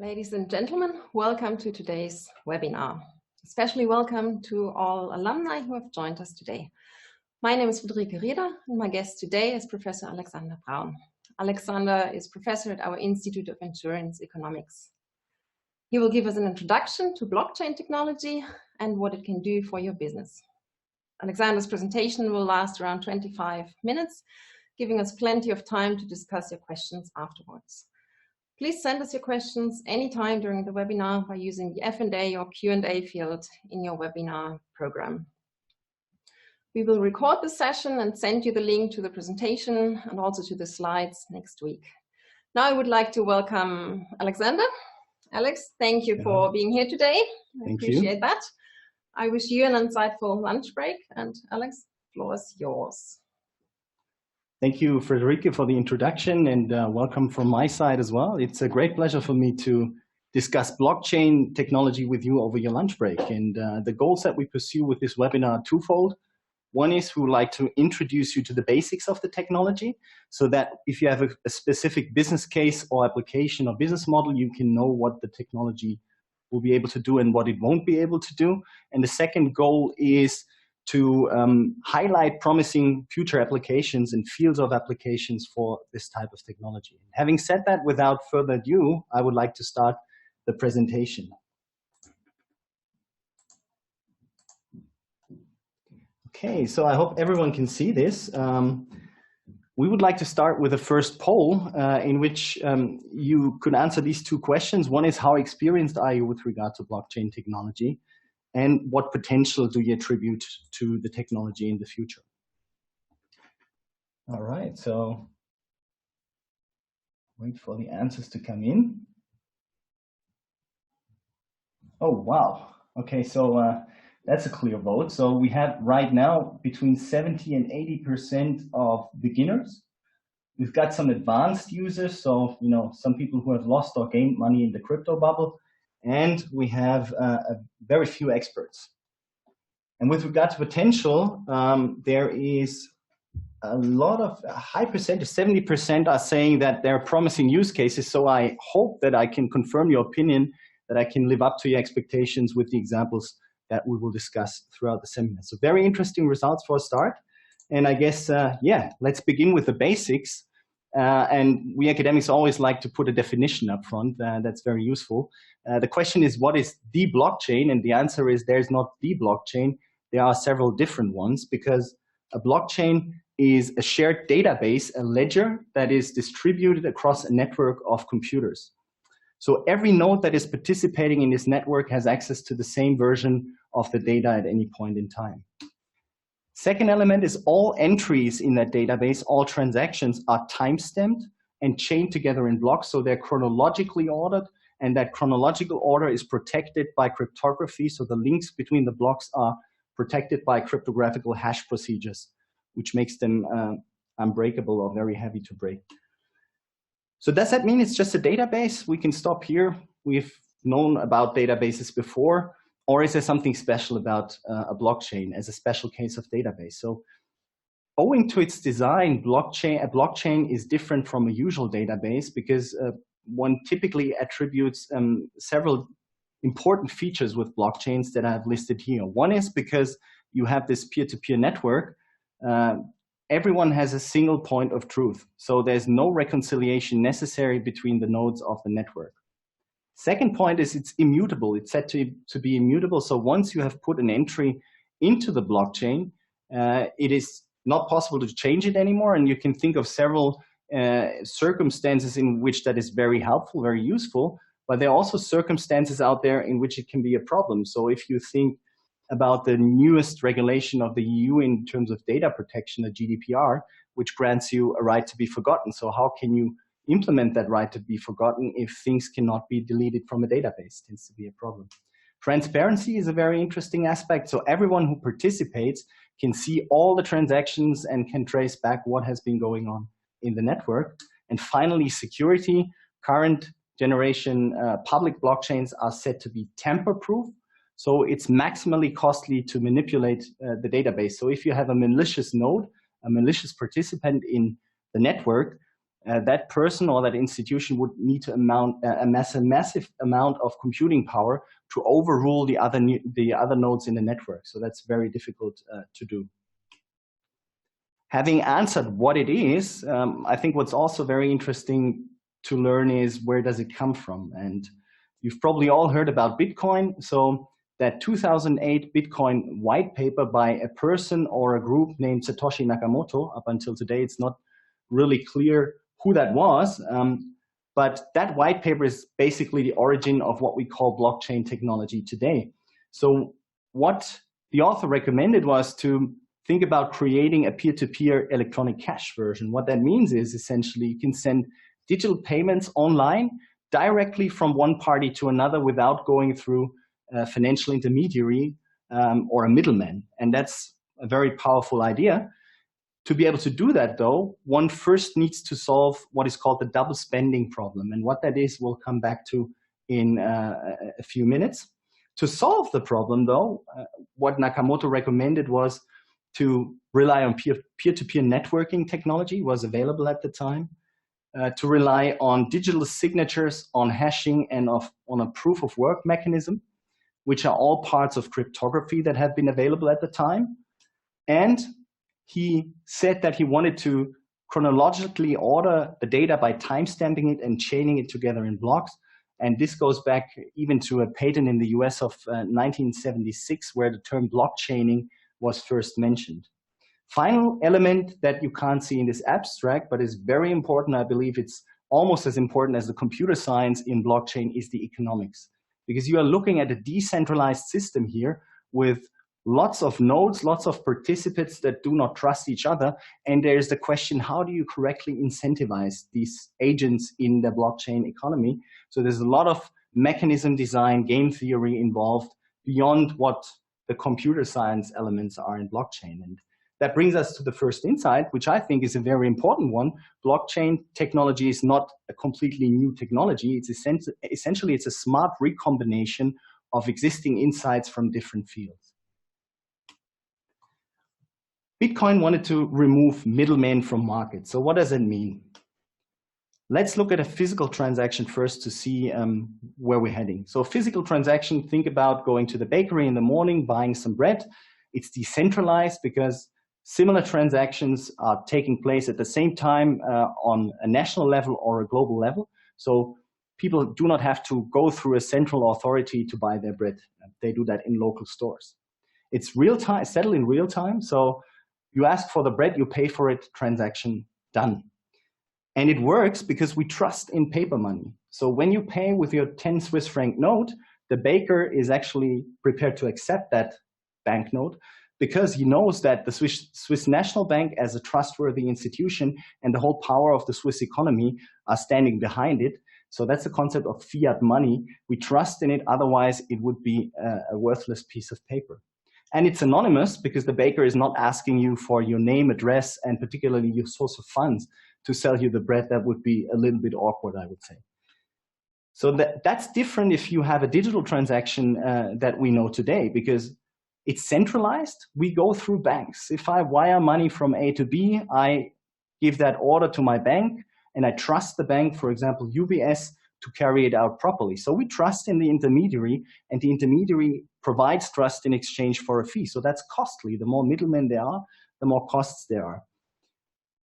Ladies and gentlemen, welcome to today's webinar. Especially welcome to all alumni who have joined us today. My name is Friederike Reder, and my guest today is Professor Alexander Braun. Alexander is professor at our Institute of Insurance Economics. He will give us an introduction to blockchain technology and what it can do for your business. Alexander's presentation will last around 25 minutes, giving us plenty of time to discuss your questions afterwards. Please send us your questions anytime during the webinar by using the F&A or Q&A field in your webinar program. We will record the session and send you the link to the presentation and also to the slides next week. Now I would like to welcome Alexander. Alex, thank you for being here today. I appreciate that. I wish you an insightful lunch break, and Alex, the floor is yours. Thank you, Friederike, for the introduction, and welcome from my side as well. It's a great pleasure for me to discuss blockchain technology with you over your lunch break. And the goals that we pursue with this webinar are twofold. One is we would like to introduce you to the basics of the technology so that if you have a specific business case or application or business model, you can know what the technology will be able to do and what it won't be able to do. And the second goal is to highlight promising future applications and fields of applications for this type of technology. Having said that, without further ado, I would like to start the presentation. Okay, so I hope everyone can see this. We would like to start with the first poll in which you could answer these two questions. One is, how experienced are you with regard to blockchain technology? And what potential do you attribute to the technology in the future? All right, so wait for the answers to come in. Oh, wow. Okay, so that's a clear vote. So we have right now between 70 and 80% of beginners. We've got some advanced users, so some people who have lost or gained money in the crypto bubble. And we have very few experts. And with regard to potential, there is a high percentage, 70% are saying that there are promising use cases. So I hope that I can confirm your opinion, that I can live up to your expectations with the examples that we will discuss throughout the seminar. So very interesting results for a start. And I guess, yeah, let's begin with the basics. And we academics always like to put a definition up front. That's very useful. The question is, what is the blockchain? And the answer is, there's not the blockchain. There are several different ones, because a blockchain is a shared database, a ledger that is distributed across a network of computers. So every node that is participating in this network has access to the same version of the data at any point in time. Second element is, all entries in that database, all transactions are time-stamped and chained together in blocks, so they're chronologically ordered, and that chronological order is protected by cryptography, so the links between the blocks are protected by cryptographical hash procedures, which makes them unbreakable or very heavy to break. So does that mean it's just a database? We can stop here. We've known about databases before. Or is there something special about a blockchain as a special case of database? So owing to its design, a blockchain is different from a usual database, because one typically attributes several important features with blockchains that I've listed here. One is because you have this peer-to-peer network. Everyone has a single point of truth. So there's no reconciliation necessary between the nodes of the network. Second point is, it's immutable. It's set to be immutable. So once you have put an entry into the blockchain, it is not possible to change it anymore. And you can think of several circumstances in which that is very helpful, very useful. But there are also circumstances out there in which it can be a problem. So if you think about the newest regulation of the EU in terms of data protection, the GDPR, which grants you a right to be forgotten. So how can you implement that right to be forgotten if things cannot be deleted from a database? Tends to be a problem. Transparency is a very interesting aspect. So everyone who participates can see all the transactions and can trace back what has been going on in the network. And finally, security. Current generation public blockchains are said to be tamper-proof. So it's maximally costly to manipulate the database. So if you have a malicious node, a malicious participant in the network, that person or that institution would need to amass a massive amount of computing power to overrule the other nodes in the network. So that's very difficult to do. Having answered what it is, I think what's also very interesting to learn is where does it come from? And you've probably all heard about Bitcoin. So that 2008 Bitcoin white paper by a person or a group named Satoshi Nakamoto, up until today, it's not really clear who that was. But that white paper is basically the origin of what we call blockchain technology today. So what the author recommended was to think about creating a peer-to-peer electronic cash version. What that means is essentially you can send digital payments online directly from one party to another without going through a financial intermediary or a middleman. And that's a very powerful idea. To be able to do that, though, one first needs to solve what is called the double spending problem. And what that is, we'll come back to in a few minutes. To solve the problem, though, what Nakamoto recommended was to rely on peer-to-peer networking technology, was available at the time, to rely on digital signatures, on hashing, and on a proof of work mechanism, which are all parts of cryptography that have been available at the time. And he said that he wanted to chronologically order the data by timestamping it and chaining it together in blocks. And this goes back even to a patent in the US of 1976, where the term blockchaining was first mentioned. Final element that you can't see in this abstract, but is very important, I believe it's almost as important as the computer science in blockchain, is the economics. Because you are looking at a decentralized system here with lots of nodes, lots of participants that do not trust each other. And there's the question, how do you correctly incentivize these agents in the blockchain economy? So there's a lot of mechanism design, game theory involved beyond what the computer science elements are in blockchain. And that brings us to the first insight, which I think is a very important one. Blockchain technology is not a completely new technology. It's essentially, it's a smart recombination of existing insights from different fields. Bitcoin wanted to remove middlemen from markets. So what does it mean? Let's look at a physical transaction first to see where we're heading. So physical transaction, think about going to the bakery in the morning, buying some bread. It's decentralized because similar transactions are taking place at the same time on a national level or a global level. So people do not have to go through a central authority to buy their bread. They do that in local stores. It's real time, settled in real time. So you ask for the bread, you pay for it, transaction done. And it works because we trust in paper money. So when you pay with your 10 Swiss franc note, the baker is actually prepared to accept that banknote because he knows that the Swiss National Bank, as a trustworthy institution, and the whole power of the Swiss economy are standing behind it. So that's the concept of fiat money. We trust in it, otherwise it would be a worthless piece of paper. And it's anonymous because the baker is not asking you for your name, address, and particularly your source of funds to sell you the bread. That would be a little bit awkward, I would say. So that's different if you have a digital transaction that we know today, because it's centralized. We go through banks. If I wire money from A to B, I give that order to my bank, and I trust the bank, for example, UBS, to carry it out properly. So we trust in the intermediary, and the intermediary provides trust in exchange for a fee. So that's costly. The more middlemen there are, the more costs there are.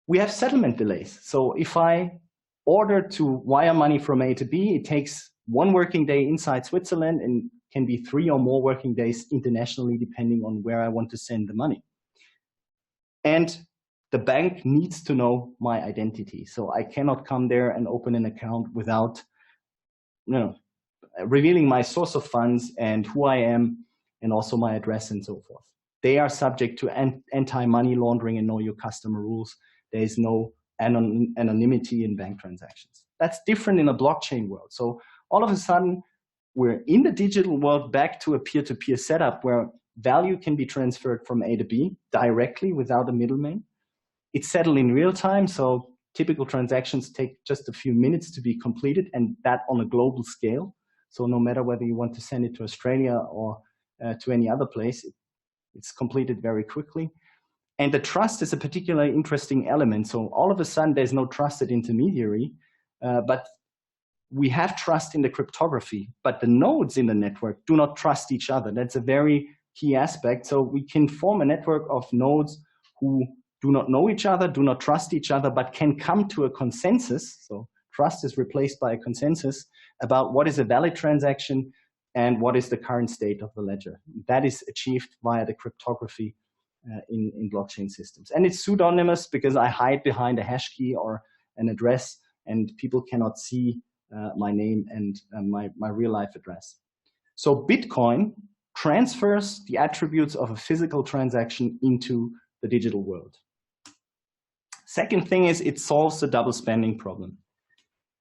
We have settlement delays. So if I order to wire money from A to B, it takes 1 working day inside Switzerland and can be 3 or more working days internationally, depending on where I want to send the money. And the bank needs to know my identity. So I cannot come there and open an account without revealing my source of funds and who I am, and also my address and so forth. They are subject to anti-money laundering and know your customer rules. There is no anonymity in bank transactions. That's different in a blockchain world. So all of a sudden, we're in the digital world back to a peer-to-peer setup where value can be transferred from A to B directly without a middleman. It's settled in real time, so typical transactions take just a few minutes to be completed, and that on a global scale. So no matter whether you want to send it to Australia or to any other place, it's completed very quickly. And the trust is a particularly interesting element. So all of a sudden, there's no trusted intermediary, but we have trust in the cryptography, but the nodes in the network do not trust each other. That's a very key aspect. So we can form a network of nodes who do not know each other, do not trust each other, but can come to a consensus. So trust is replaced by a consensus about what is a valid transaction and what is the current state of the ledger. That is achieved via the cryptography in blockchain systems. And it's pseudonymous because I hide behind a hash key or an address, and people cannot see my name and my real life address. So Bitcoin transfers the attributes of a physical transaction into the digital world. Second thing is it solves the double spending problem.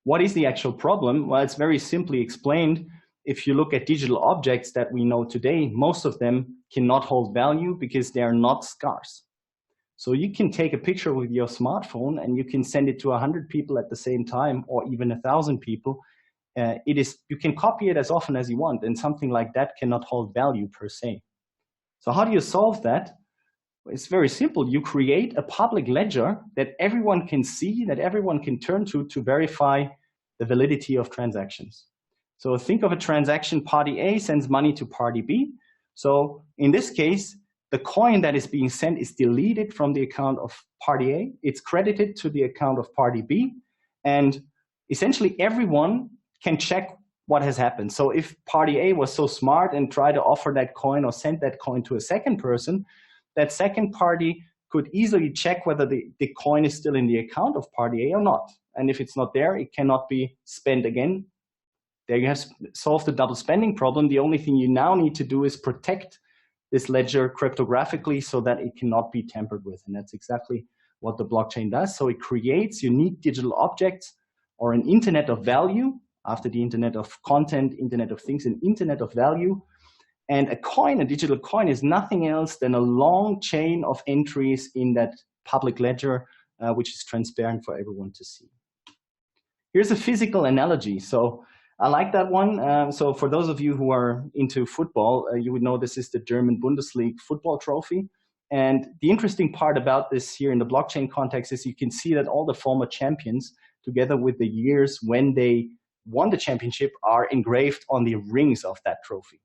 What is the actual problem? Well, it's very simply explained. If you look at digital objects that we know today, most of them cannot hold value because they are not scarce. So you can take a picture with your smartphone and you can send it to 100 people at the same time, or even 1,000 people. You can copy it as often as you want, and something like that cannot hold value per se. So how do you solve that? It's very simple. You create a public ledger that everyone can see, that everyone can turn to verify the validity of transactions. So think of a transaction: party A sends money to party B. So in this case, the coin that is being sent is deleted from the account of party A. It's credited to the account of party B. And essentially everyone can check what has happened. So if party A was so smart and tried to offer that coin or send that coin to a second person, that second party could easily check whether the coin is still in the account of party A or not. And if it's not there, it cannot be spent again. There you have solved the double spending problem. The only thing you now need to do is protect this ledger cryptographically so that it cannot be tampered with. And that's exactly what the blockchain does. So it creates unique digital objects, or an internet of value, after the internet of content, internet of things, an internet of value. And a coin, a digital coin, is nothing else than a long chain of entries in that public ledger, which is transparent for everyone to see. Here's a physical analogy. So I like that one. So for those of you who are into football, you would know this is the German Bundesliga football trophy. And the interesting part about this here in the blockchain context is you can see that all the former champions, together with the years when they won the championship, are engraved on the rings of that trophy.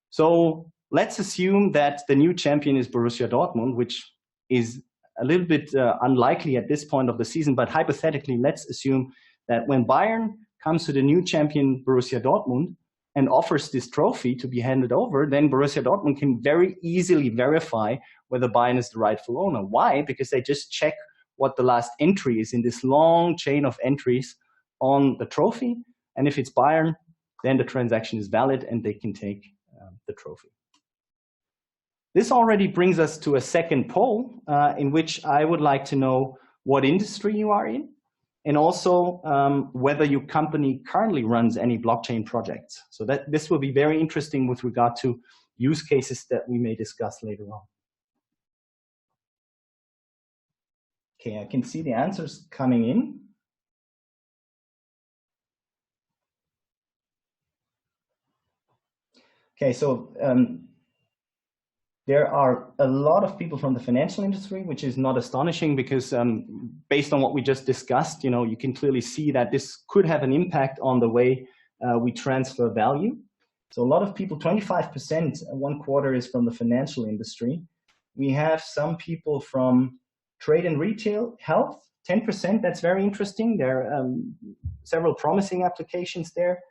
So let's assume that the new champion is Borussia Dortmund, which is a little bit unlikely at this point of the season, but hypothetically, let's assume that when Bayern comes to the new champion Borussia Dortmund and offers this trophy to be handed over, then Borussia Dortmund can very easily verify whether Bayern is the rightful owner. Why? Because they just check what the last entry is in this long chain of entries on the trophy. And if it's Bayern, then the transaction is valid and they can take the trophy. This already brings us to a second poll in which I would like to know what industry you are in, and also whether your company currently runs any blockchain projects. So that this will be very interesting with regard to use cases that we may discuss later on. Okay, I can see the answers coming in. Okay, so there are a lot of people from the financial industry, which is not astonishing because based on what we just discussed, you can clearly see that this could have an impact on the way we transfer value. So a lot of people, 25%, 1/4 is from the financial industry. We have some people from trade and retail, health, 10%, that's very interesting. There are several promising applications there.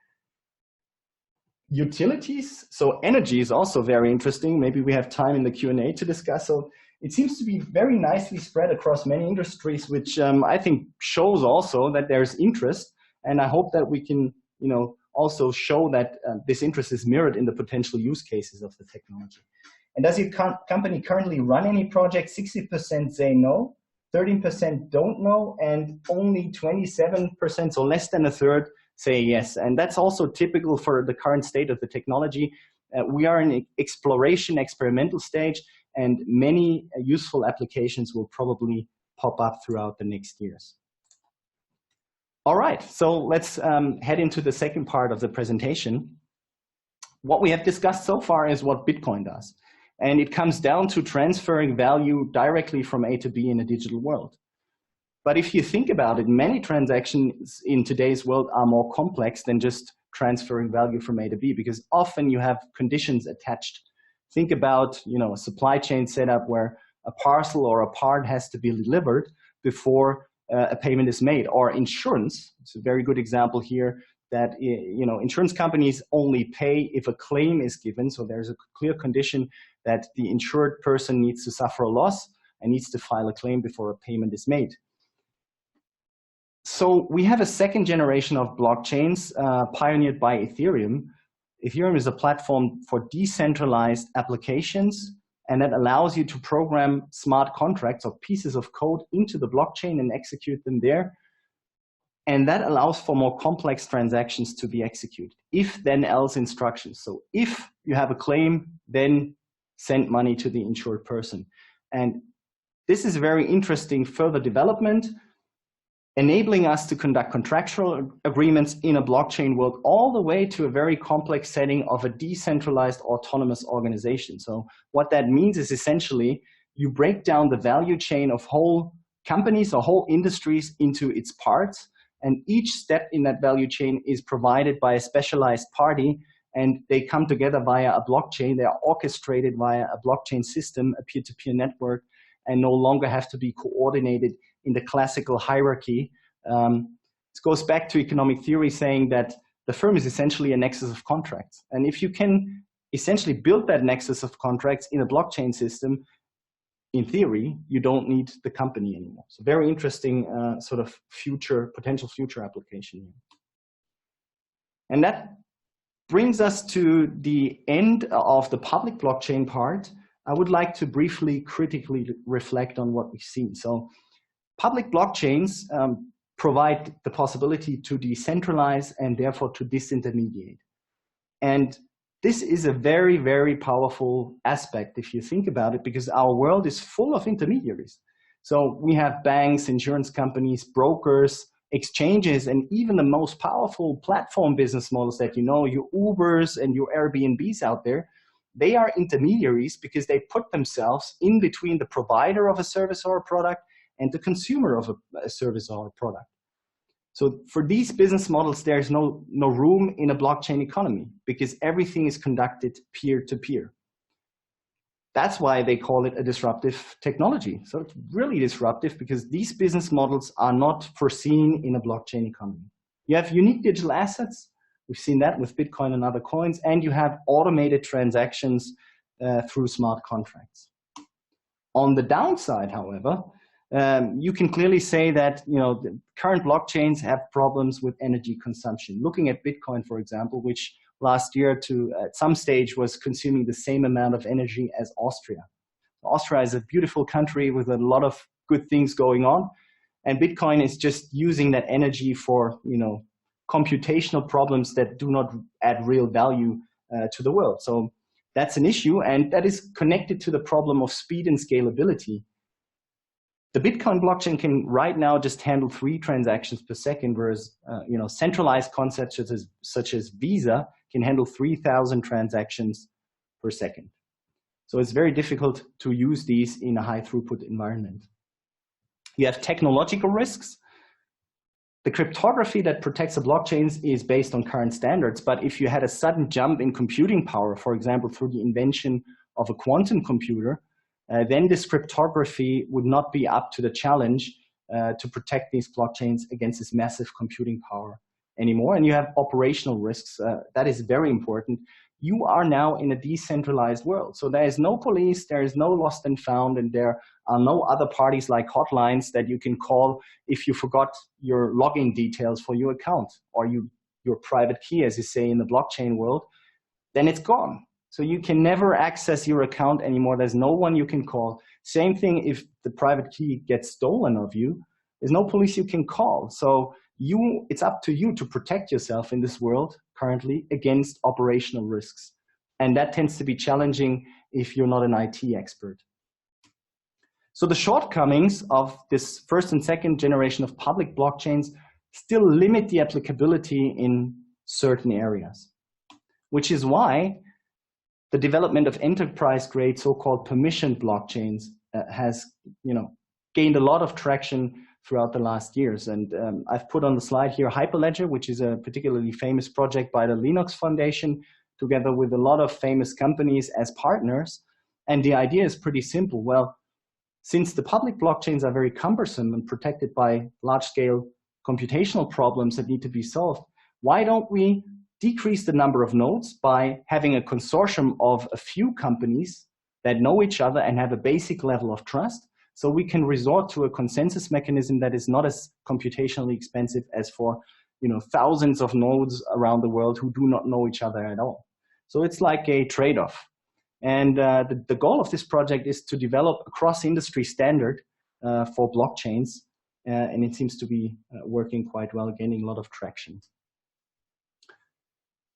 Utilities, so energy is also very interesting. Maybe we have time in the Q&A to discuss. So it seems to be very nicely spread across many industries, which I think shows also that there's interest. And I hope that we can, also show that this interest is mirrored in the potential use cases of the technology. And does your company currently run any projects? 60% say no, 13% don't know, and only 27%, so less than a third, say yes. And that's also typical for the current state of the technology. We are in exploration, experimental stage, and many useful applications will probably pop up throughout the next years. All right, so let's head into the second part of the presentation. What we have discussed so far is what Bitcoin does. And it comes down to transferring value directly from A to B in a digital world. But if you think about it, many transactions in today's world are more complex than just transferring value from A to B, because often you have conditions attached. Think about, a supply chain setup where a parcel or a part has to be delivered before a payment is made. Or insurance, it's a very good example here that, insurance companies only pay if a claim is given. So there's a clear condition that the insured person needs to suffer a loss and needs to file a claim before a payment is made. So we have a second generation of blockchains pioneered by Ethereum. Ethereum is a platform for decentralized applications, and that allows you to program smart contracts or pieces of code into the blockchain and execute them there. And that allows for more complex transactions to be executed. If then else instructions. So if you have a claim, then send money to the insured person. And this is a very interesting further development, enabling us to conduct contractual agreements in a blockchain world all the way to a very complex setting of a decentralized autonomous organization. So what that means is essentially you break down the value chain of whole companies or whole industries into its parts, and each step in that value chain is provided by a specialized party, and they come together via a blockchain. They are orchestrated via a blockchain system, a peer-to-peer network, and no longer have to be coordinated in the classical hierarchy. It goes back to economic theory saying that the firm is essentially a nexus of contracts. And if you can essentially build that nexus of contracts in a blockchain system, in theory, you don't need the company anymore. So very interesting sort of potential future application here. And that brings us to the end of the public blockchain part. I would like to briefly critically reflect on what we've seen. So public blockchains provide the possibility to decentralize and therefore to disintermediate. And this is a very, very powerful aspect if you think about it, because our world is full of intermediaries. So we have banks, insurance companies, brokers, exchanges, and even the most powerful platform business models that your Ubers and your Airbnbs out there, they are intermediaries because they put themselves in between the provider of a service or a product and the consumer of a service or a product. So for these business models, there's no room in a blockchain economy because everything is conducted peer-to-peer. That's why they call it a disruptive technology. So it's really disruptive because these business models are not foreseen in a blockchain economy. You have unique digital assets. We've seen that with Bitcoin and other coins, and you have automated transactions through smart contracts. On the downside, however, you can clearly say that the current blockchains have problems with energy consumption. Looking at Bitcoin, for example, which last year at some stage was consuming the same amount of energy as Austria. Austria is a beautiful country with a lot of good things going on, and Bitcoin is just using that energy for computational problems that do not add real value to the world. So that's an issue, and that is connected to the problem of speed and scalability. The Bitcoin blockchain can right now just handle 3 transactions per second, whereas centralized concepts such as Visa can handle 3,000 transactions per second. So it's very difficult to use these in a high throughput environment. You have technological risks. The cryptography that protects the blockchains is based on current standards, but if you had a sudden jump in computing power, for example, through the invention of a quantum computer, then this cryptography would not be up to the challenge to protect these blockchains against this massive computing power anymore. And you have operational risks. That is very important. You are now in a decentralized world. So there is no police, there is no lost and found, and there are no other parties like hotlines that you can call if you forgot your login details for your account or your private key, as you say in the blockchain world, then it's gone. So you can never access your account anymore. There's no one you can call. Same thing if the private key gets stolen of you. There's no police you can call. So it's up to you to protect yourself in this world currently against operational risks. And that tends to be challenging if you're not an IT expert. So the shortcomings of this first and second generation of public blockchains still limit the applicability in certain areas, which is why the development of enterprise-grade so-called permissioned blockchains has, gained a lot of traction throughout the last years. And I've put on the slide here Hyperledger, which is a particularly famous project by the Linux Foundation, together with a lot of famous companies as partners. And the idea is pretty simple. Well, since the public blockchains are very cumbersome and protected by large-scale computational problems that need to be solved, why don't we decrease the number of nodes by having a consortium of a few companies that know each other and have a basic level of trust, so we can resort to a consensus mechanism that is not as computationally expensive as for thousands of nodes around the world who do not know each other at all. So it's like a trade-off. And the goal of this project is to develop a cross-industry standard for blockchains, and it seems to be working quite well, gaining a lot of traction.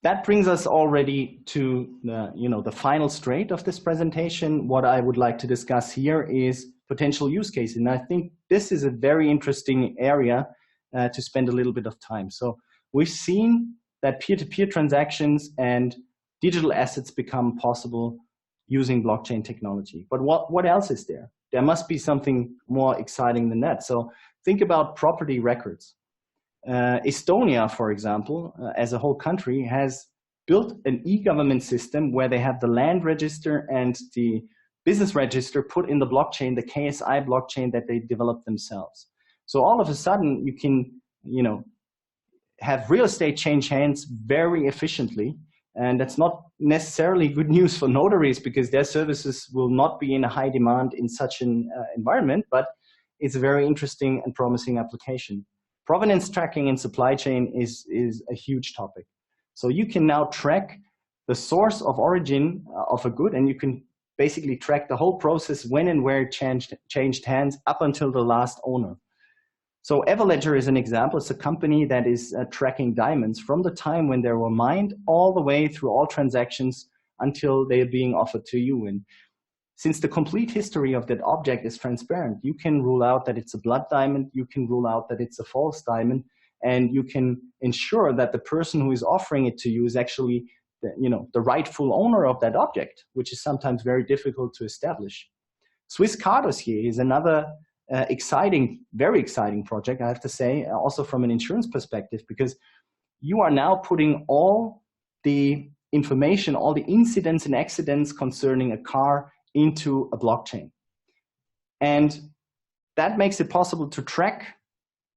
That brings us already to the final straight of this presentation. What I would like to discuss here is potential use cases. And I think this is a very interesting area to spend a little bit of time. So we've seen that peer-to-peer transactions and digital assets become possible using blockchain technology. But what else is there? There must be something more exciting than that. So think about property records. Estonia, for example, as a whole country, has built an e-government system where they have the land register and the business register put in the blockchain, the KSI blockchain that they developed themselves. So all of a sudden, you can, have real estate change hands very efficiently. And that's not necessarily good news for notaries because their services will not be in a high demand in such an environment, but it's a very interesting and promising application. Provenance tracking in supply chain is a huge topic. So you can now track the source of origin of a good, and you can basically track the whole process when and where it changed hands up until the last owner. So Everledger is an example. It's a company that is tracking diamonds from the time when they were mined all the way through all transactions until they are being offered to you. And since the complete history of that object is transparent, you can rule out that it's a blood diamond, you can rule out that it's a false diamond, and you can ensure that the person who is offering it to you is actually the rightful owner of that object, which is sometimes very difficult to establish. Swiss Car Dossier is another very exciting project, I have to say, also from an insurance perspective, because you are now putting all the information, all the incidents and accidents concerning a car into a blockchain. And that makes it possible to track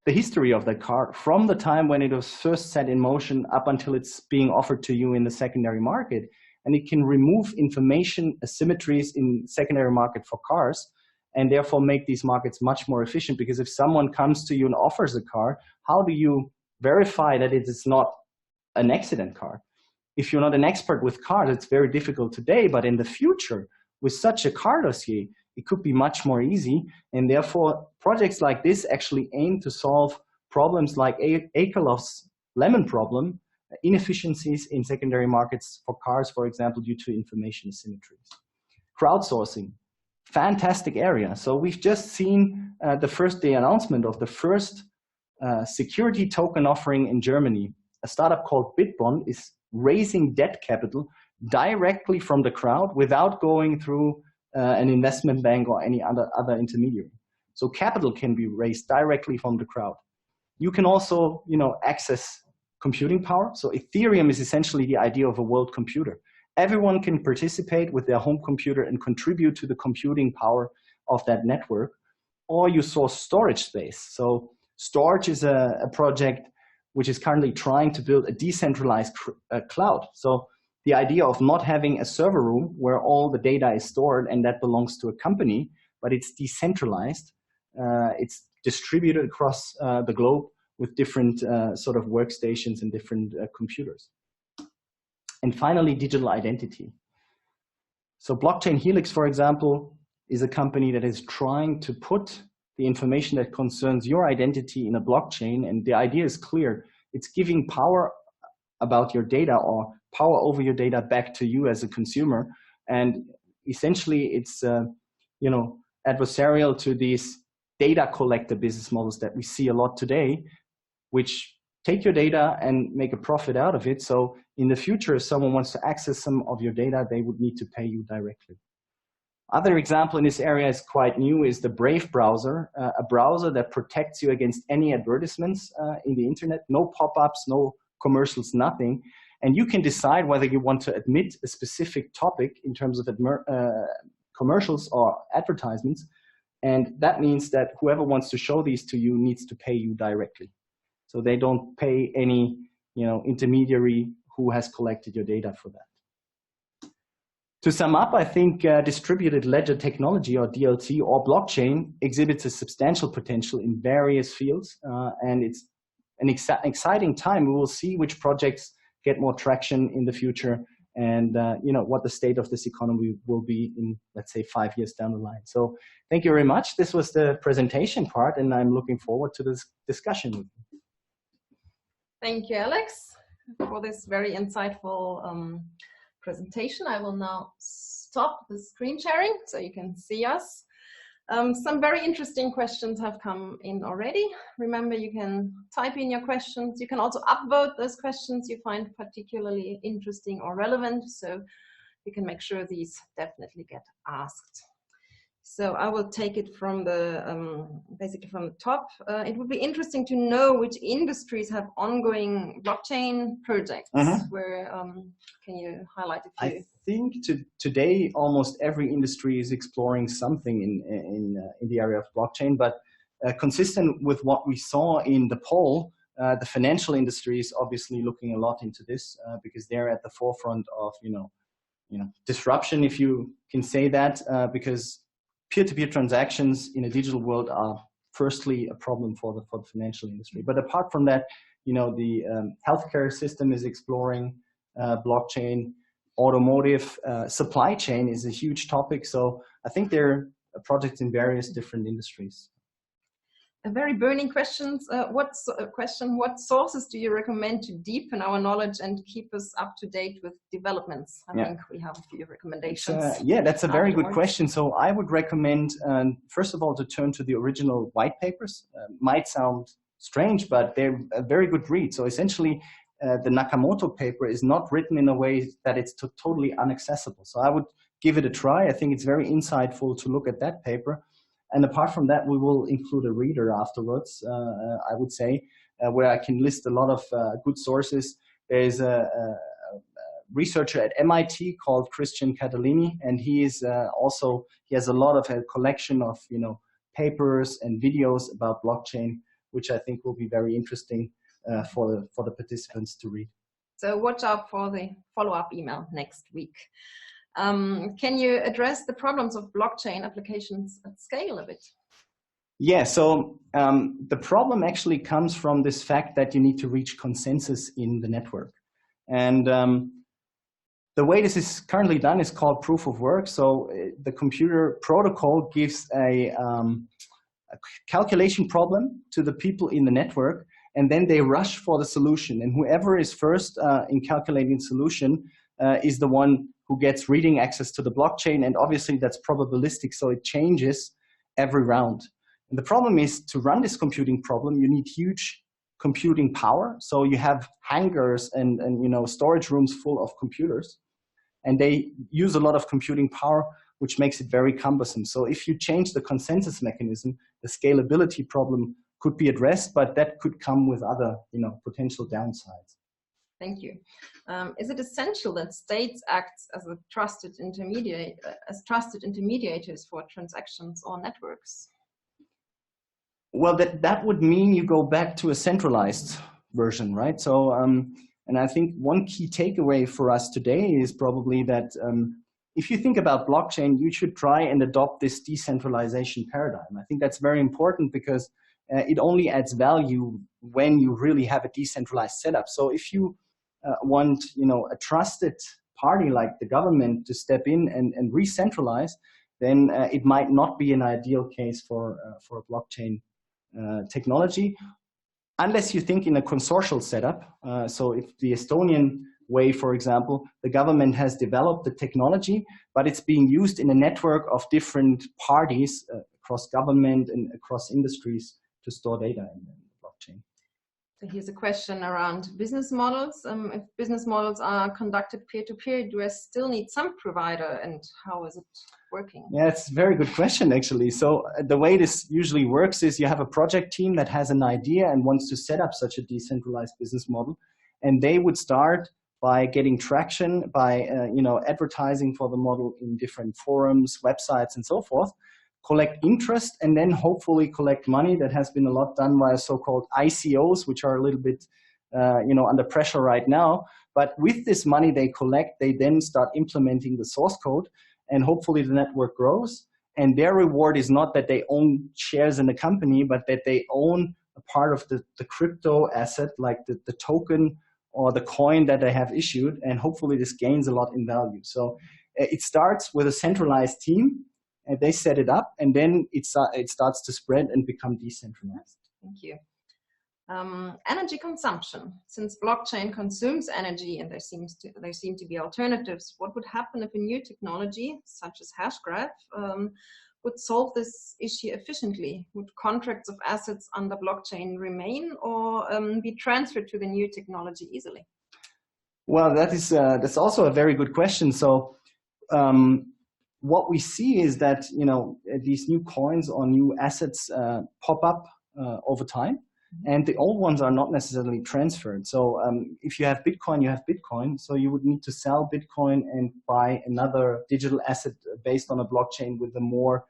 the history of that car from the time when it was first set in motion up until it's being offered to you in the secondary market. And it can remove information asymmetries in secondary market for cars, and therefore make these markets much more efficient. Because if someone comes to you and offers a car, how do you verify that it is not an accident car? If you're not an expert with cars, it's very difficult today, but in the future, with such a car dossier, it could be much more easy. And therefore, projects like this actually aim to solve problems like Akerlof's lemon problem, inefficiencies in secondary markets for cars, for example, due to information asymmetries. Crowdsourcing. Fantastic area. So we've just seen the announcement of the first security token offering in Germany. A startup called Bitbond is raising debt capital directly from the crowd without going through an investment bank or any other intermediary. So capital can be raised directly from the crowd. You can also, access computing power. So Ethereum is essentially the idea of a world computer. Everyone can participate with their home computer and contribute to the computing power of that network. Or you source storage space. So Storage is a project which is currently trying to build a decentralized cloud. So the idea of not having a server room where all the data is stored and that belongs to a company, but it's decentralized. It's distributed across the globe with different sort of workstations and different computers. And finally, digital identity. So Blockchain Helix, for example, is a company that is trying to put the information that concerns your identity in a blockchain. And the idea is clear. It's giving power about your data or power over your data back to you as a consumer. And essentially, it's adversarial to these data collector business models that we see a lot today, which take your data and make a profit out of it. So in the future, if someone wants to access some of your data, they would need to pay you directly. Other example in this area is quite new, is the Brave browser, a browser that protects you against any advertisements in the internet, no pop-ups, no commercials, nothing. And you can decide whether you want to admit a specific topic in terms of commercials or advertisements. And that means that whoever wants to show these to you needs to pay you directly. So they don't pay any, intermediary who has collected your data for that. To sum up, I think distributed ledger technology, or DLT, or blockchain exhibits a substantial potential in various fields, and it's an exciting time. We will see which projects get more traction in the future, and what the state of this economy will be in, let's say, 5 years down the line. So thank you very much. This was the presentation part, and I'm looking forward to this discussion with you. Thank you, Alex, for this very insightful presentation. I will now stop the screen sharing so you can see us. Some very interesting questions have come in already. Remember, you can type in your questions. You can also upvote those questions you find particularly interesting or relevant, so you can make sure these definitely get asked. So I will take it from the basically from the top. It would be interesting to know which industries have ongoing blockchain projects. Where can you highlight a few? I think today almost every industry is exploring something in the area of blockchain. But consistent with what we saw in the poll, the financial industry is obviously looking a lot into this because they're at the forefront of disruption, if you can say that, because peer-to-peer transactions in a digital world are firstly a problem for the financial industry. But apart from that, the healthcare system is exploring blockchain, automotive, supply chain is a huge topic. So I think there are projects in various different industries. A very burning question. What sources do you recommend to deepen our knowledge and keep us up to date with developments? I think we have a few recommendations. Yeah, that's a very good question. So I would recommend, first of all, to turn to the original white papers. Might sound strange, but they're a very good read. So essentially, the Nakamoto paper is not written in a way that it's totally inaccessible. So I would give it a try. I think it's very insightful to look at that paper. And apart from that, we will include a reader afterwards, I would say, where I can list a lot of good sources. There's a researcher at MIT called Christian Catalini, and he has a lot of a collection of papers and videos about blockchain, which I think will be very interesting for the participants to read. So watch out for the follow-up email next week. Can you address the problems of blockchain applications at scale a bit? Yeah, so the problem actually comes from this fact that you need to reach consensus in the network. And the way this is currently done is called proof of work. So the computer protocol gives a calculation problem to the people in the network, and then they rush for the solution. And whoever is first in calculating solution is the one who gets reading access to the blockchain. And obviously that's probabilistic, so it changes every round. And the problem is, to run this computing problem, you need huge computing power. So you have hangars and storage rooms full of computers, and they use a lot of computing power, which makes it very cumbersome. So if you change the consensus mechanism, the scalability problem could be addressed, but that could come with other potential downsides. Thank you. Is it essential that states act as trusted intermediators for transactions or networks? Well, that would mean you go back to a centralized version, right? So, and I think one key takeaway for us today is probably that if you think about blockchain, you should try and adopt this decentralization paradigm. I think that's very important because it only adds value when you really have a decentralized setup. So if you want a trusted party like the government to step in and re-centralize, then it might not be an ideal case for a blockchain technology, unless you think in a consortial setup. So if the Estonian way, for example, the government has developed the technology, but it's being used in a network of different parties across government and across industries to store data in the blockchain. So here's a question around business models. If business models are conducted peer-to-peer, do I still need some provider, and how is it working? Yeah, it's a very good question, actually. So the way this usually works is you have a project team that has an idea and wants to set up such a decentralized business model, and they would start by getting traction, by advertising for the model in different forums, websites, and so forth, collect interest, and then hopefully collect money. That has been a lot done by so-called ICOs, which are a little bit under pressure right now. But with this money they collect, they then start implementing the source code, and hopefully the network grows. And their reward is not that they own shares in the company, but that they own a part of the crypto asset, like the token or the coin that they have issued, and hopefully this gains a lot in value. So it starts with a centralized team, and they set it up, and then it starts to spread and become decentralized. Thank you. Energy consumption. Since blockchain consumes energy and there seem to be alternatives, what would happen if a new technology, such as Hashgraph, would solve this issue efficiently? Would contracts of assets under blockchain remain or be transferred to the new technology easily? Well, that's also a very good question. So what we see is that these new coins or new assets pop up over time. And the old ones are not necessarily transferred. So if you have Bitcoin, you have Bitcoin. So you would need to sell Bitcoin and buy another digital asset based on a blockchain with a more,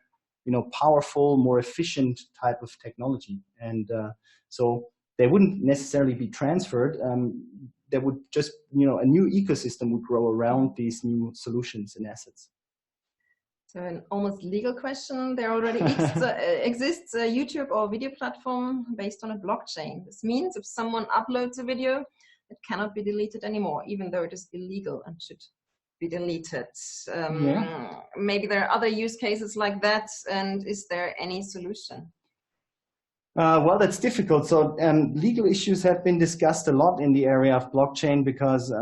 powerful, more efficient type of technology. And so they wouldn't necessarily be transferred. There would just, a new ecosystem would grow around these new solutions and assets. So an almost legal question. There already exists a YouTube or video platform based on a blockchain. This means if someone uploads a video, it cannot be deleted anymore, even though it is illegal and should be deleted. Maybe there are other use cases like that. And is there any solution? Well, that's difficult. So legal issues have been discussed a lot in the area of blockchain because,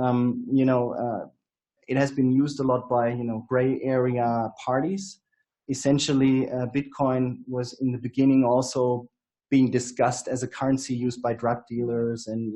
it has been used a lot by, gray area parties. Essentially, Bitcoin was in the beginning also being discussed as a currency used by drug dealers and,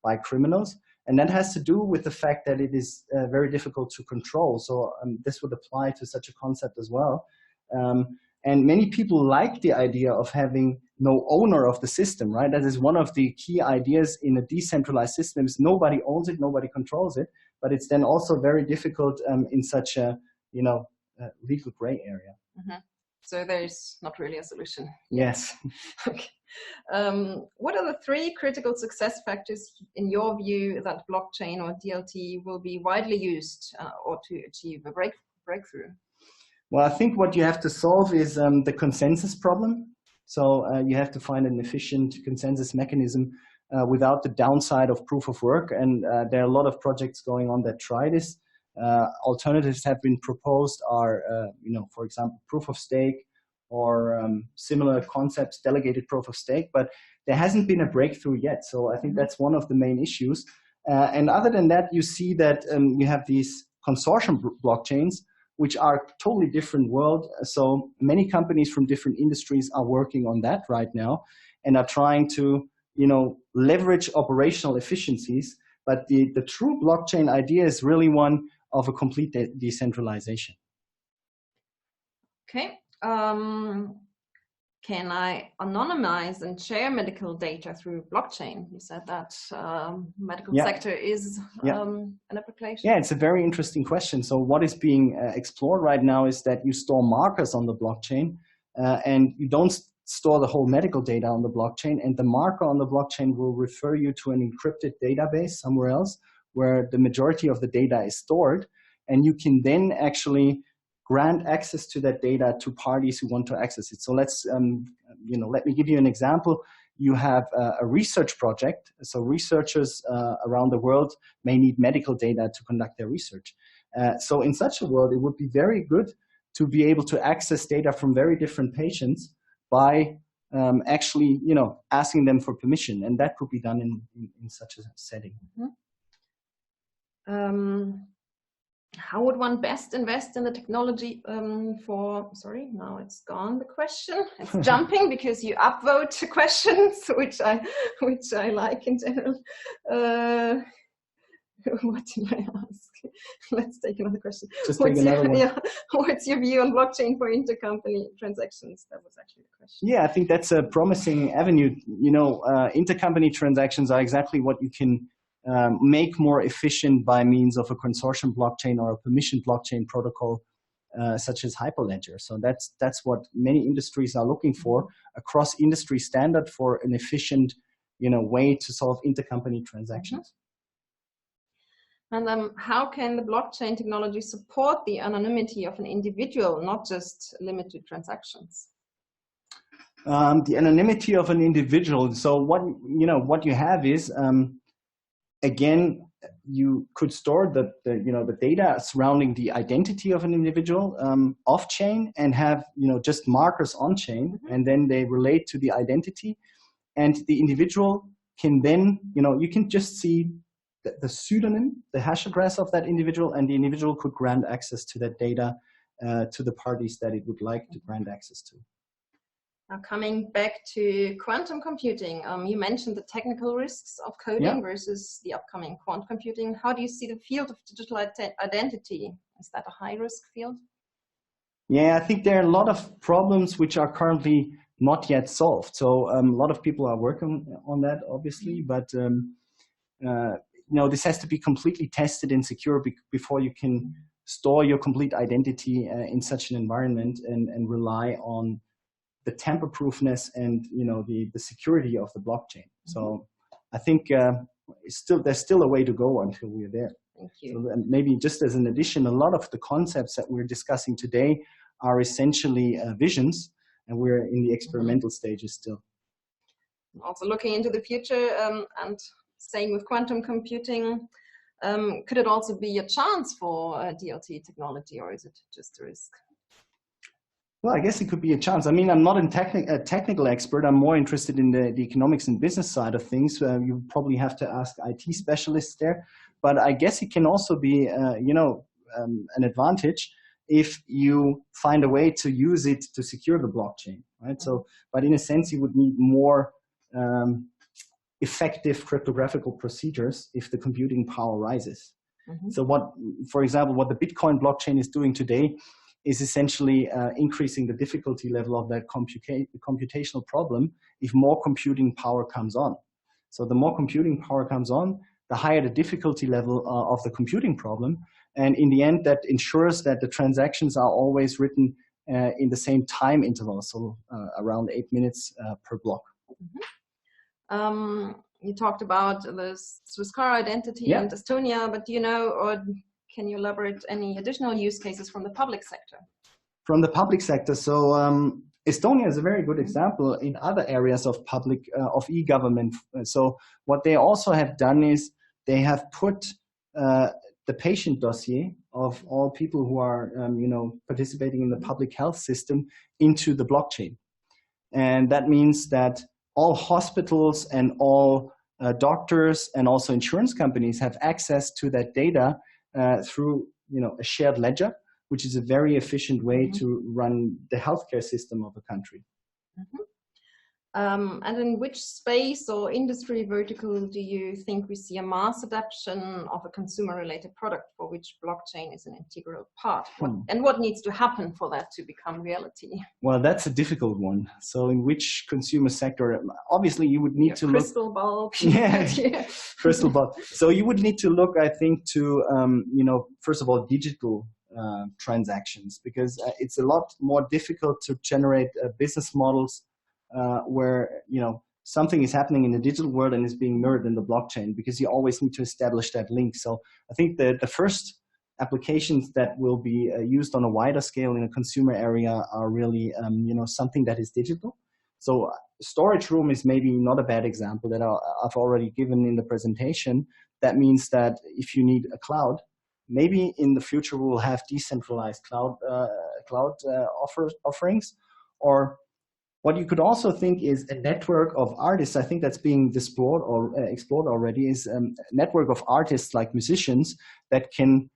by criminals. And that has to do with the fact that it is very difficult to control. So this would apply to such a concept as well. And many people like the idea of having no owner of the system, right? That is one of the key ideas in a decentralized system is nobody owns it, nobody controls it, but it's then also very difficult in such a, legal gray area. Mm-hmm. So there's not really a solution. Yes. Okay. What are the 3 critical success factors in your view that blockchain or DLT will be widely used or to achieve a breakthrough? Well, I think what you have to solve is the consensus problem. So you have to find an efficient consensus mechanism without the downside of proof of work. And there are a lot of projects going on that try this. Alternatives have been proposed are, for example, proof of stake or similar concepts, delegated proof of stake, but there hasn't been a breakthrough yet. So I think that's one of the main issues. And other than that, you see that you have these consortium blockchains, which are totally different world. So many companies from different industries are working on that right now and are trying to, leverage operational efficiencies. But the true blockchain idea is really one of a complete decentralization. Okay. Can I anonymize and share medical data through blockchain? You said that medical sector is an application. Yeah, it's a very interesting question. So what is being explored right now is that you store markers on the blockchain and you don't store the whole medical data on the blockchain, and the marker on the blockchain will refer you to an encrypted database somewhere else where the majority of the data is stored, and you can then actually grant access to that data to parties who want to access it. So let's, let me give you an example. You have a research project. So researchers around the world may need medical data to conduct their research. So in such a world, it would be very good to be able to access data from very different patients by actually, asking them for permission. And that could be done in such a setting. Mm-hmm. how would one best invest in the technology sorry, now it's gone, the question. It's jumping because you upvote questions, which I like in general. What did I ask? Let's take another question. Just take another one. Yeah, what's your view on blockchain for intercompany transactions? That was actually the question. Yeah, I think that's a promising avenue. You know, intercompany transactions are exactly what you can make more efficient by means of a consortium blockchain or a permission blockchain protocol, such as Hyperledger. So that's what many industries are looking for, a cross-industry standard for an efficient, way to solve intercompany transactions. And how can the blockchain technology support the anonymity of an individual, not just limited transactions? The anonymity of an individual. So what you have is, again, you could store the data surrounding the identity of an individual off chain and have just markers on chain, and then they relate to the identity, and the individual can then you can just see the pseudonym, the hash address of that individual, and the individual could grant access to that data to the parties that it would like to grant access to. Now coming back to quantum computing, you mentioned the technical risks of coding versus the upcoming quantum computing. How do you see the field of digital identity? Is that a high-risk field? Yeah, I think there are a lot of problems which are currently not yet solved. So a lot of people are working on that, obviously, but this has to be completely tested and secure before you can store your complete identity in such an environment and rely on the tamper-proofness and the security of the blockchain. So I think there's still a way to go until we're there. Thank you. So, and maybe just as an addition, a lot of the concepts that we're discussing today are essentially visions, and we're in the experimental stages still. Also looking into the future and staying with quantum computing, could it also be a chance for DLT technology, or is it just a risk? Well, I guess it could be a chance. I mean, I'm not a technical expert. I'm more interested in the economics and business side of things. You probably have to ask IT specialists there. But I guess it can also be, an advantage if you find a way to use it to secure the blockchain, right? So, but in a sense, you would need more effective cryptographical procedures if the computing power rises. So for example, what the Bitcoin blockchain is doing today is essentially increasing the difficulty level of that computational problem if more computing power comes on. So the more computing power comes on, the higher the difficulty level of the computing problem. And in the end, that ensures that the transactions are always written in the same time interval, so around 8 minutes per block. You talked about the Swiss car identity and Estonia, but or can you elaborate any additional use cases from the public sector? From the public sector, so Estonia is a very good example in other areas of public of e-government. So what they also have done is they have put the patient dossier of all people who are participating in the public health system into the blockchain, and that means that all hospitals and all doctors and also insurance companies have access to that data through a shared ledger, which is a very efficient way to run the healthcare system of a country. And in which space or industry vertical do you think we see a mass adoption of a consumer-related product for which blockchain is an integral part? And what needs to happen for that to become reality? Well, that's a difficult one. So in which consumer sector? Obviously, you would need to look... Crystal ball. Crystal ball. So you would need to look, I think, to, first of all, digital transactions, because it's a lot more difficult to generate business models where something is happening in the digital world and is being mirrored in the blockchain, because you always need to establish that link. So I think the first applications that will be used on a wider scale in a consumer area are really something that is digital. So storage room is maybe not a bad example that I've already given in the presentation. That means that if you need a cloud, maybe in the future we will have decentralized cloud offerings. Or what you could also think is a network of artists. I think that's being explored already, is a network of artists like musicians that can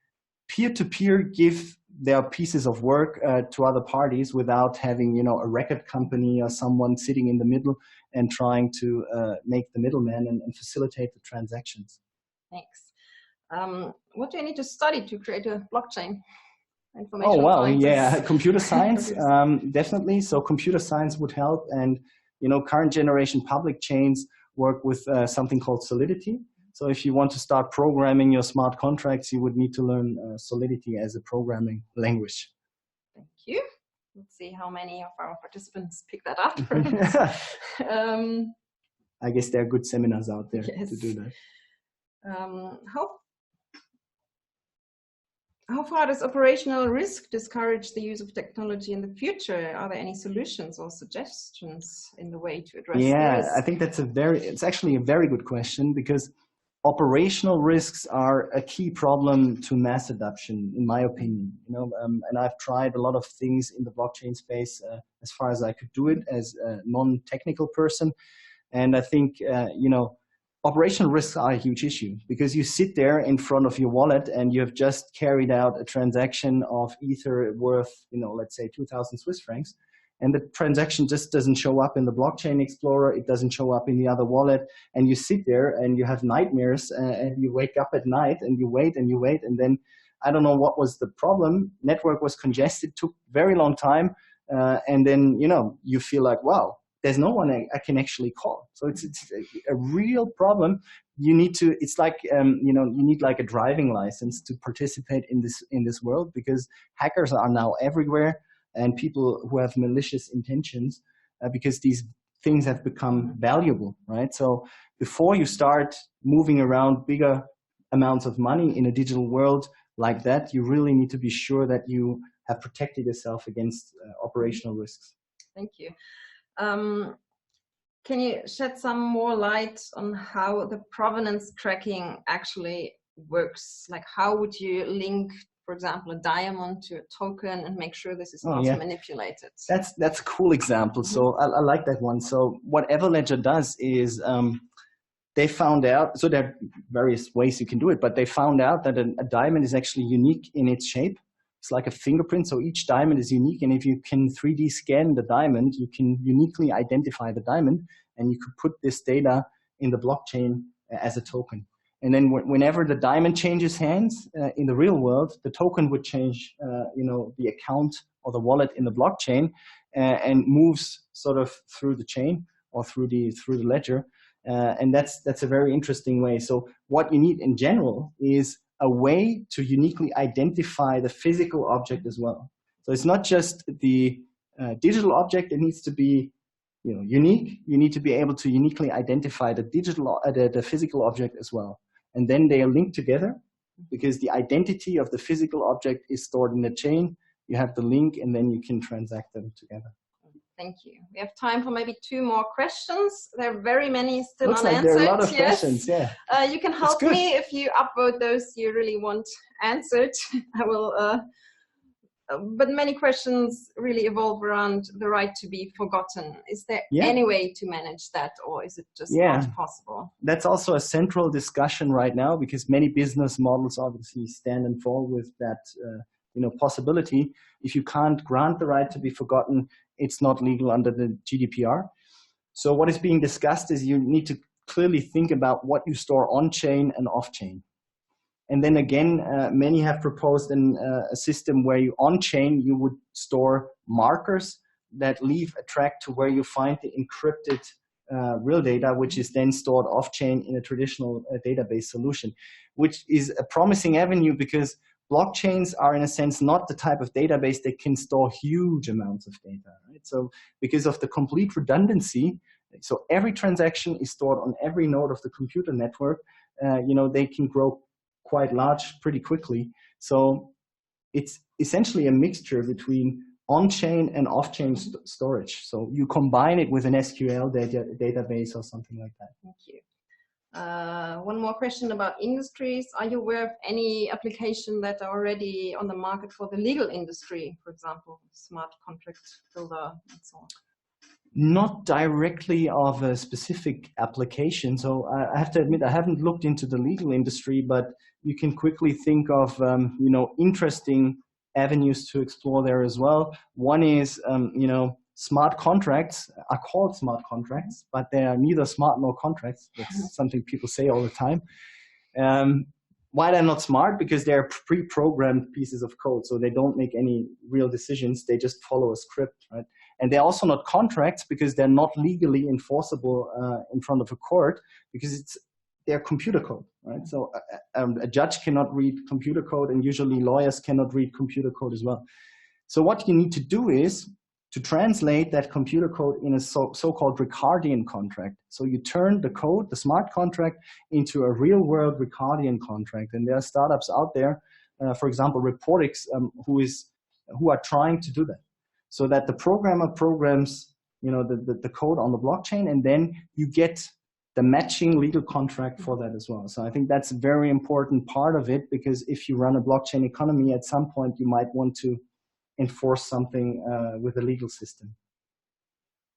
peer-to-peer give their pieces of work to other parties without having, a record company or someone sitting in the middle and trying to make the middleman and facilitate the transactions. Thanks. What do you need to study to create a blockchain? Oh, well, yeah, computer science, definitely. So computer science would help. And, current generation public chains work with something called Solidity. So if you want to start programming your smart contracts, you would need to learn Solidity as a programming language. Thank you. Let's see how many of our participants pick that up. I guess there are good seminars out there yes. to do that. How far does operational risk discourage the use of technology in the future? Are there any solutions or suggestions in the way to address this? I think it's actually a very good question, because operational risks are a key problem to mass adoption, in my opinion. And I've tried a lot of things in the blockchain space as far as I could do it as a non-technical person. And I think, operational risks are a huge issue, because you sit there in front of your wallet and you have just carried out a transaction of Ether worth, let's say 2,000 Swiss francs. And the transaction just doesn't show up in the blockchain explorer. It doesn't show up in the other wallet. And you sit there and you have nightmares and you wake up at night and you wait and you wait. And then I don't know what was the problem. Network was congested, took very long time. And then, you feel like, wow, there's no one I can actually call. So it's a real problem. You need to, it's like, you need like a driving license to participate in this world, because hackers are now everywhere. And people who have malicious intentions, because these things have become valuable, right? So before you start moving around bigger amounts of money in a digital world like that, you really need to be sure that you have protected yourself against operational risks. Thank you. Can you shed some more light on how the provenance tracking actually works? Like, how would you link, for example, a diamond to a token and make sure this is not manipulated? That's a cool example. So I like that one. So what Everledger does is they found out, so there are various ways you can do it, but they found out that a diamond is actually unique in its shape. It's like a fingerprint. So each diamond is unique. And if you can 3D scan the diamond, you can uniquely identify the diamond, and you could put this data in the blockchain as a token. And then whenever the diamond changes hands in the real world, the token would change, the account or the wallet in the blockchain and moves sort of through the chain or through the ledger. And that's a very interesting way. So what you need in general is a way to uniquely identify the physical object as well. So it's not just the digital object; it needs to be, unique. You need to be able to uniquely identify the the physical object as well. And then they are linked together, because the identity of the physical object is stored in the chain. You have the link, and then you can transact them together. Thank you. We have time for maybe 2 more questions. There are very many still unanswered. Like there are a lot of questions, yeah. You can help me if you upvote those you really want answered. I will, but many questions really evolve around the right to be forgotten. Is there any way to manage that, or is it just not possible? That's also a central discussion right now, because many business models obviously stand and fall with that possibility. If you can't grant the right to be forgotten, it's not legal under the GDPR. So what is being discussed is you need to clearly think about what you store on-chain and off-chain. And then again, many have proposed a system where on-chain you would store markers that leave a track to where you find the encrypted real data, which is then stored off-chain in a traditional database solution, which is a promising avenue, because blockchains are, in a sense, not the type of database that can store huge amounts of data, right? So because of the complete redundancy, so every transaction is stored on every node of the computer network, they can grow quite large pretty quickly. So it's essentially a mixture between on-chain and off-chain storage. So you combine it with an SQL database or something like that. Thank you. One more question about industries. Are you aware of any application that are already on the market for the legal industry, for example, smart contract builder and so on? Not directly of a specific application. So I have to admit, I haven't looked into the legal industry, but you can quickly think of, you know, interesting avenues to explore there as well. One is, you know, smart contracts are called smart contracts, but they are neither smart nor contracts. That's something people say all the time. Why they're not smart? Because they're pre-programmed pieces of code, so they don't make any real decisions. They just follow a script, right? And they're also not contracts because they're not legally enforceable in front of a court, because they're computer code, right? So a judge cannot read computer code, and usually lawyers cannot read computer code as well. So what you need to do is to translate that computer code in a so-called Ricardian contract. So you turn the code, the smart contract, into a real-world Ricardian contract. And there are startups out there, for example, Reportix, who are trying to do that, so that the programmer programs, you know, the code on the blockchain, and then you get the matching legal contract for that as well. So I think that's a very important part of it, because if you run a blockchain economy, at some point you might want to enforce something with a legal system.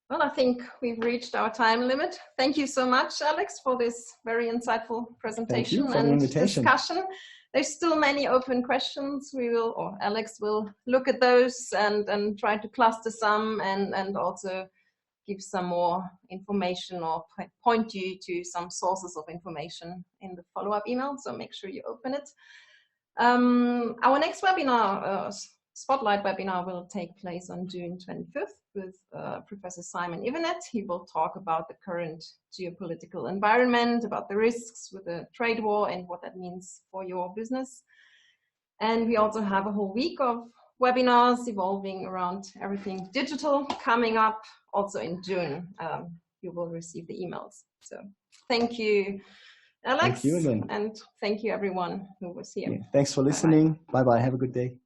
Well, I think we've reached our time limit. Thank you so much, Alex, for this very insightful presentation and discussion. There's still many open questions. We will, or Alex will look at those and try to cluster some and also give some more information or point you to some sources of information in the follow-up email. So make sure you open it. Our next webinar, Spotlight webinar, will take place on June 25th with Professor Simon Ivanet. He will talk about the current geopolitical environment, about the risks with the trade war and what that means for your business. And we also have a whole week of webinars evolving around everything digital coming up also in June. You will receive the emails. So thank you, Alex. Thank you again. And thank you everyone who was here. Yeah, thanks for listening. Bye-bye. Have a good day.